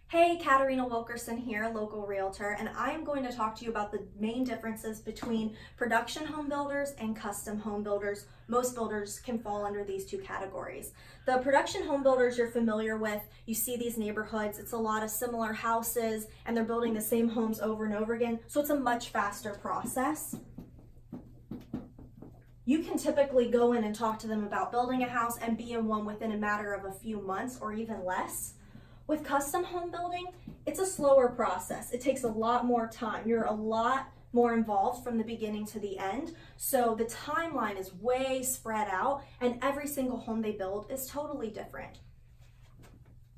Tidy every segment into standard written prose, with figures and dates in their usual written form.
Hey, Katerina Wilkerson here, local realtor, and I am going to talk to you about the main differences between production home builders and custom home builders. Most builders can fall under these two categories. The production home builders you're familiar with, you see these neighborhoods, it's a lot of similar houses, and they're building the same homes over and over again, so it's a much faster process. You can typically go in and talk to them about building a house and be in one within a matter of a few months or even less. With custom home building, it's a slower process. It takes a lot more time. You're a lot more involved from the beginning to the end. So the timeline is way spread out and every single home they build is totally different.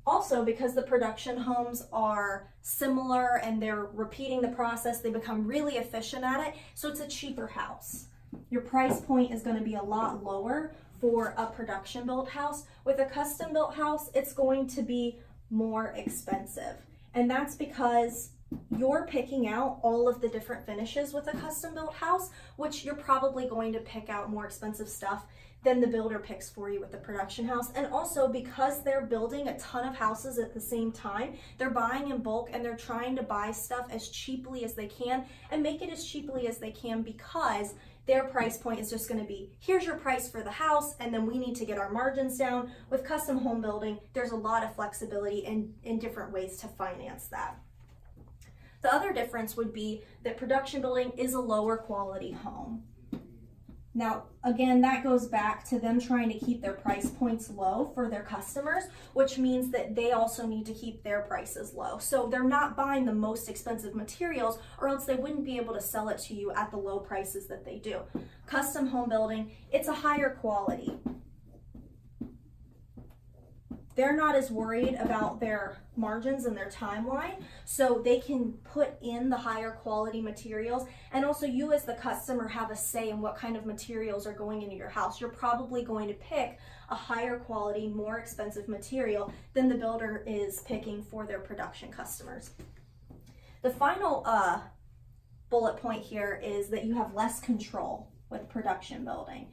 Also, because the production homes are similar and they're repeating the process, they become really efficient at it. So it's a cheaper house. Your price point is going to be a lot lower for a production built house. With a custom built house, it's going to be more expensive, and that's because you're picking out all of the different finishes with a custom built house, which you're probably going to pick out more expensive stuff than the builder picks for you with the production house. And also because they're building a ton of houses at the same time, they're buying in bulk and they're trying to buy stuff as cheaply as they can and make it as cheaply as they can, because their price point is just going to be, here's your price for the house, and then we need to get our margins down. With custom home building, there's a lot of flexibility in different ways to finance that. The other difference would be that production building is a lower quality home. Now, again, that goes back to them trying to keep their price points low for their customers, which means that they also need to keep their prices low. So they're not buying the most expensive materials, or else they wouldn't be able to sell it to you at the low prices that they do. Custom home building, it's a higher quality. They're not as worried about their margins and their timeline, so they can put in the higher quality materials. And also, you as the customer have a say in what kind of materials are going into your house. You're probably going to pick a higher quality, more expensive material than the builder is picking for their production customers. The final bullet point here is that you have less control with production building.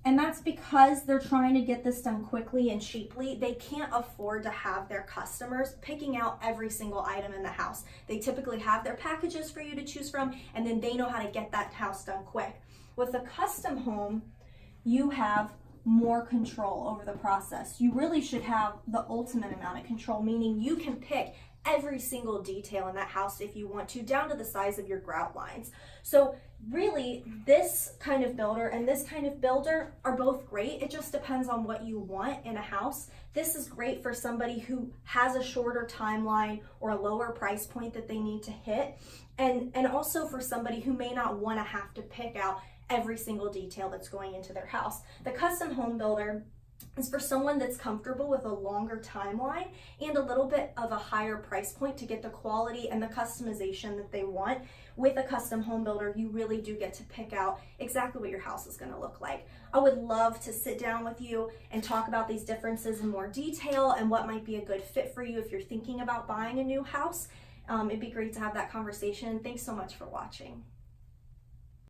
And that's because they're trying to get this done quickly and cheaply. They can't afford to have their customers picking out every single item in the house. They typically have their packages for you to choose from, and then they know how to get that house done quick. With a custom home, you have more control over the process. You really should have the ultimate amount of control, meaning you can pick every single detail in that house if you want to, down to the size of your grout lines. So really, this kind of builder and this kind of builder are both great. It just depends on what you want in a house. This is great for somebody who has a shorter timeline or a lower price point that they need to hit, and also for somebody who may not want to have to pick out every single detail that's going into their house. The custom home builder is for someone that's comfortable with a longer timeline and a little bit of a higher price point to get the quality and the customization that they want. With a custom home builder, you really do get to pick out exactly what your house is going to look like. I would love to sit down with you and talk about these differences in more detail and what might be a good fit for you if you're thinking about buying a new house. It'd be great to have that conversation. Thanks so much for watching.